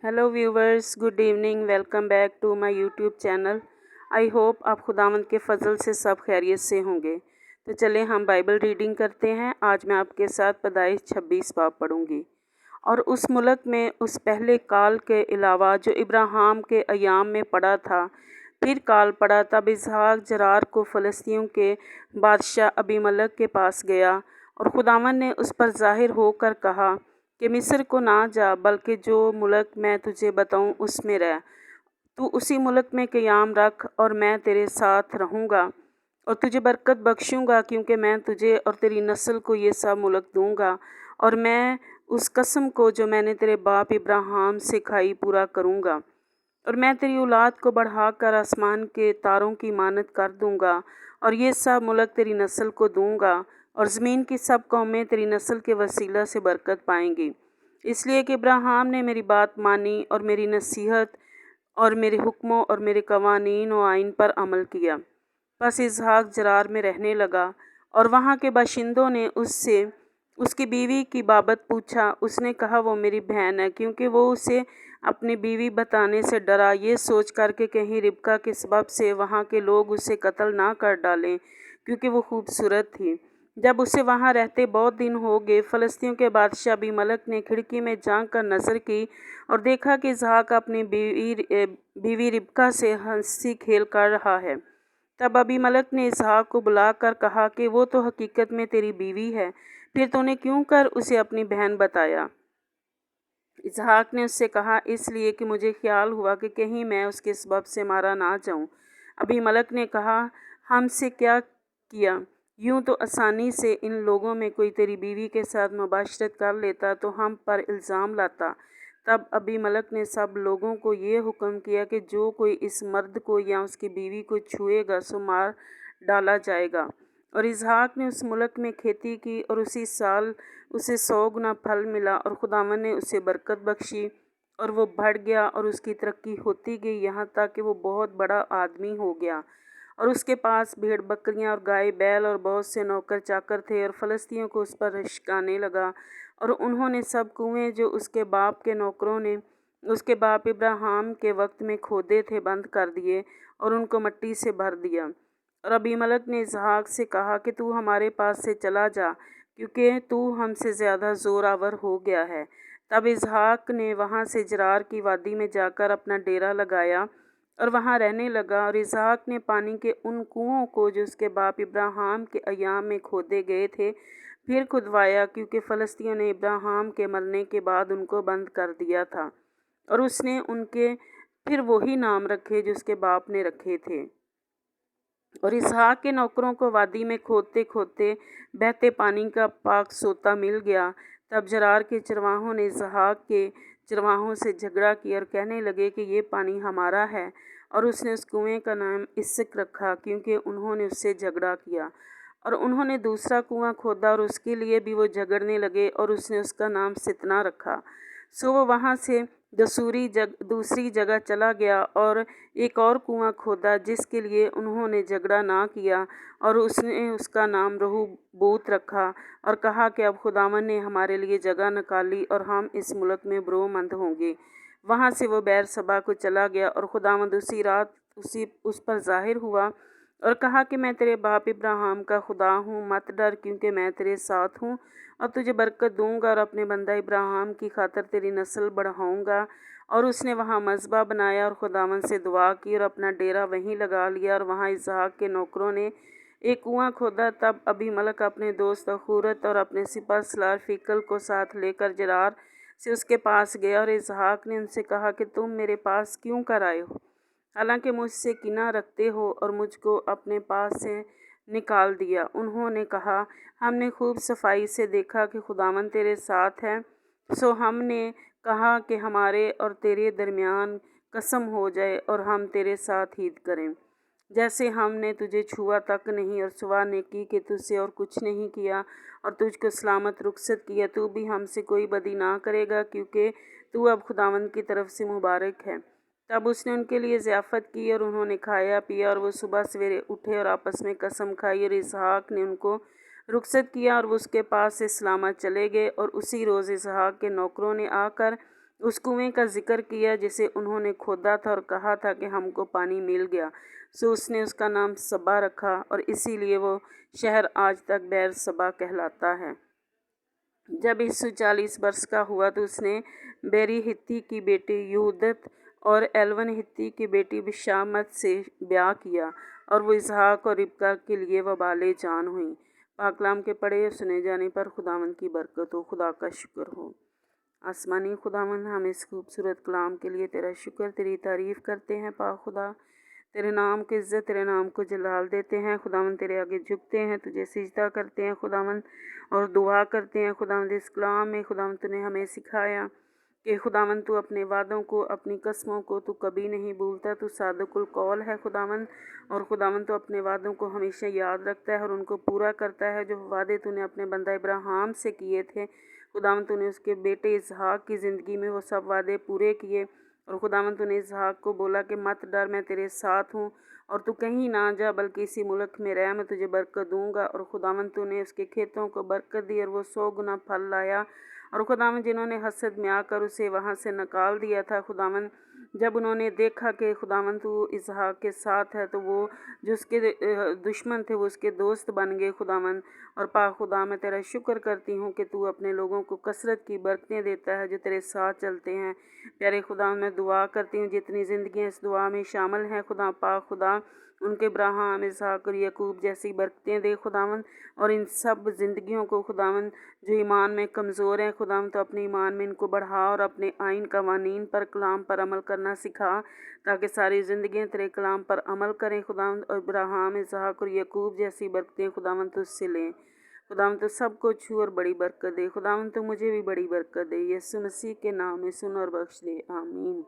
Hello viewers, good evening. Welcome back to my YouTube channel. I hope आप खुदावंद के फजल से सब खैरियत से होंगे। तो चलें हम बाइबल रीडिंग करते हैं। आज मैं आपके साथ पैदाइश 26 बाब पढ़ूंगी। और उस मुल्क में उस पहले काल के अलावा जो इब्राहिम के अयाम में पड़ा था, फिर काल पड़ा, तब इसहाक जरार को फ़लस्तीनियों के बादशाह अबीमलक के पास गया। और खुदावंद ने उस पर ज़ाहिर होकर कहा कि मिस्र को ना जा, बल्कि जो मुल्क मैं तुझे बताऊं उसमें रह। तू उसी मुल्क में क़याम रख और मैं तेरे साथ रहूँगा और तुझे बरकत बख्शूँगा, क्योंकि मैं तुझे और तेरी नस्ल को ये सब मुल्क दूँगा। और मैं उस कसम को जो मैंने तेरे बाप इब्राहिम से खाई पूरा करूँगा। और मैं तेरी औलाद को बढ़ाकर आसमान के तारों की मानद कर दूँगा, और ये सब मुल्क तेरी नस्ल को दूँगा, और ज़मीन की सब कौमें तेरी नस्ल के वसीला से बरकत पाएंगी, इसलिए कि इब्राहिम ने मेरी बात मानी और मेरी नसीहत और मेरे हुक्मों और मेरे कवानीन व आइन पर अमल किया। बस इसहाक जरार में रहने लगा, और वहाँ के बाशिंदों ने उससे उसकी बीवी की बाबत पूछा। उसने कहा वो मेरी बहन है, क्योंकि वो उसे अपनी बीवी बताने से डरा, ये सोच कर के कहीं रिबका के सबब से वहाँ के लोग उसे कत्ल ना कर डालें, क्योंकि वो खूबसूरत थी। जब उसे वहाँ रहते बहुत दिन हो गए, फ़लस्तीनियों के बादशाह अबीमलक ने खिड़की में झांक कर नज़र की और देखा कि इसहाक अपनी बीवी रिबका से हंसी खेल कर रहा है। तब अबीमलक ने इसहाक को बुलाकर कहा कि वो तो हकीकत में तेरी बीवी है, फिर तूने क्यों कर उसे अपनी बहन बताया? इसहाक ने उससे कहा, इसलिए कि मुझे ख्याल हुआ कि कहीं मैं उसके सबब से मारा ना जाऊं। अबीमलक ने कहा, हमसे क्या किया? यूं तो आसानी से इन लोगों में कोई तेरी बीवी के साथ मुबाशरत कर लेता तो हम पर इल्ज़ाम लाता। तब अबीमलक ने सब लोगों को ये हुक्म किया कि जो कोई इस मर्द को या उसकी बीवी को छुएगा सो मार डाला जाएगा। और इसहाक ने उस मुल्क में खेती की, और उसी साल उसे 100 गुना फल मिला, और खुदावंद ने उसे बरकत बख्शी, और वो बढ़ गया और उसकी तरक्की होती गई, यहाँ तक कि वो बहुत बड़ा आदमी हो गया। और उसके पास भेड़ बकरियां और गाय बैल और बहुत से नौकर चाकर थे। और फ़लस्तीनियों को उस पर रिश्काने लगा, और उन्होंने सब कुएं जो उसके बाप के नौकरों ने उसके बाप इब्राहिम के वक्त में खोदे थे बंद कर दिए, और उनको मिट्टी से भर दिया। और अबीमलक ने इसहाक से कहा कि तू हमारे पास से चला जा, क्योंकि तू हमसे ज़्यादा ज़ोरावर हो गया है। तब इसहाक ने वहाँ से जरार की वादी में जाकर अपना डेरा लगाया और वहाँ रहने लगा। और इसहाक ने पानी के उन कुओं को जो उसके बाप इब्राहिम के अयाम में खोदे गए थे फिर खुदवाया, क्योंकि फ़लस्तीनियों ने इब्राहिम के मरने के बाद उनको बंद कर दिया था। और उसने उनके फिर वही नाम रखे जो उसके बाप ने रखे थे। और इसहाक के नौकरों को वादी में खोदते खोदते बहते पानी का पाक सोता मिल गया। तब जरार के चरवाहों ने इसहाक के चरवाहों से झगड़ा किया और कहने लगे कि ये पानी हमारा है। और उसने उस कुएं का नाम इसक रखा, क्योंकि उन्होंने उससे झगड़ा किया। और उन्होंने दूसरा कुआं खोदा, और उसके लिए भी वो झगड़ने लगे, और उसने उसका नाम सितना रखा। सो वो वहाँ से दूसरी जगह चला गया और एक और कुआं खोदा, जिसके लिए उन्होंने झगड़ा ना किया, और उसने उसका नाम रहूबोत रखा, और कहा कि अब खुदावन ने हमारे लिए जगह निकाली और हम इस मुल्क में बरोमंद होंगे। वहाँ से वो बैरसबा को चला गया, और खुदावंद उसी रात उस पर ज़ाहिर हुआ और कहा कि मैं तेरे बाप इब्राहिम का खुदा हूँ, मत डर, क्योंकि मैं तेरे साथ हूँ और तुझे बरकत दूँगा, और अपने बंदा इब्राहिम की खातिर तेरी नस्ल बढ़ाऊँगा। और उसने वहाँ मज़बा बनाया और खुदावंद से दुआ की, और अपना डेरा वहीं लगा लिया। और वहाँ इसहाक के नौकरों ने एक कुआं खोदा। तब अबीमलक अपने दोस्त अखूरत और अपने सिपह सलार फ़िकल को साथ लेकर जरार से उसके पास गया। और इसहाक ने उनसे कहा कि तुम मेरे पास क्यों कर आए हो, हालांकि मुझसे किना रखते हो और मुझको अपने पास से निकाल दिया? उन्होंने कहा, हमने खूब सफाई से देखा कि खुदावन तेरे साथ है, सो हमने कहा कि हमारे और तेरे दरमियान कसम हो जाए और हम तेरे साथ ईद करें। जैसे हमने तुझे छुआ तक नहीं और सुवा ने की कि तुझसे और कुछ नहीं किया और तुझको सलामत रुखसत किया, तू भी हमसे कोई बदी ना करेगा, क्योंकि तू अब खुदावंद की तरफ से मुबारक है। तब उसने उनके लिए ज़ियाफ़त की और उन्होंने खाया पिया, और वो सुबह सवेरे उठे और आपस में कसम खाई। और इसहाक ने उनको रुखसत किया और वो उसके पास से सलामत चले गए। और उसी रोज़ इसहाक के नौकरों ने आकर उस कुएं का जिक्र किया जिसे उन्होंने खोदा था और कहा था कि हमको पानी मिल गया। सो उसने उसका नाम सबा रखा और इसीलिए वो शहर आज तक बेर सबा कहलाता है। जब यीशु 40 वर्ष का हुआ तो उसने बेरी हित्ती की बेटी यहूदत और एलवन हित्ती की बेटी बिशामत से ब्याह किया और वो इसहाक और रिबका के लिए वबाले जान हुई। पाकलाम के पढ़े सुने जाने पर खुदावंद की बरकत हो। खुदा का शुक्र हो। आसमानी खुदावंद, हम इस खूबसूरत कलाम के लिए तेरा शुक्र, तेरी तारीफ़ करते हैं। पाक खुदा, तेरे नाम की इज़्ज़त, तेरे नाम को जलाल देते हैं। खुदावंद तेरे आगे झुकते हैं, तुझे सिजदा करते हैं खुदावंद, और दुआ करते हैं खुदावंद। इस कलाम में खुदावंद तूने हमें सिखाया कि खुदावंद तू अपने वादों को, अपनी कसमों को तू कभी नहीं भूलता। तू सादिकुल कौल है खुदावंद, और खुदावंद तो अपने वादों को हमेशा याद रखता है और उनको पूरा करता है। जो वादे तूने अपने बंदा इब्राहिम से किए थे खुदावंद, तूने उसके बेटे इसहाक की ज़िंदगी में वो सब वादे पूरे किए। और खुदावंद तूने इसहाक को बोला कि मत डर, मैं तेरे साथ हूँ और तू कहीं ना जा, बल्कि इसी मुल्क में रह, मैं तुझे बरकत दूंगा। और खुदावंद तूने उसके खेतों को बरकत दी और वो 100 गुना फल लाया। और खुदावंद जिन्होंने हसद में आकर उसे वहाँ से निकाल दिया था खुदावंद, जब उन्होंने देखा कि खुदावंद तू इसहाक के साथ है, तो वो जो उसके दुश्मन थे वो उसके दोस्त बन गए खुदावंद। और पाक खुदा, मैं तेरा शुक्र करती हूँ कि तू अपने लोगों को कसरत की बरकतें देता है जो तेरे साथ चलते हैं। प्यारे खुदा, मैं दुआ करती हूँ जितनी ज़िंदगियाँ इस दुआ में शामिल हैं खुदा, पाक खुदा उनके इब्राहिम, इसहाक और याकूब जैसी बरकतें दे खुदावंद। और इन सब ज़िंदगियों को खुदावंद जो ईमान में कमज़ोर हैं खुदावंद, तो अपने ईमान में इनको बढ़ा और अपने आइन कवानीन पर, कलाम पर अमल करना सिखा, ताकि सारी ज़िंदगियाँ तेरे कलाम पर अमल करें खुदावंद। और इब्राहिम, इसहाक और याकूब जैसी बरकतें खुदावंद तुझसे लें। खुदावंद तो सबको छू और बड़ी बरकत दे खुदावंद, तो मुझे भी बड़ी बरकत दे। यीशु मसीह के नाम में सुन और बख्श दे, आमीन।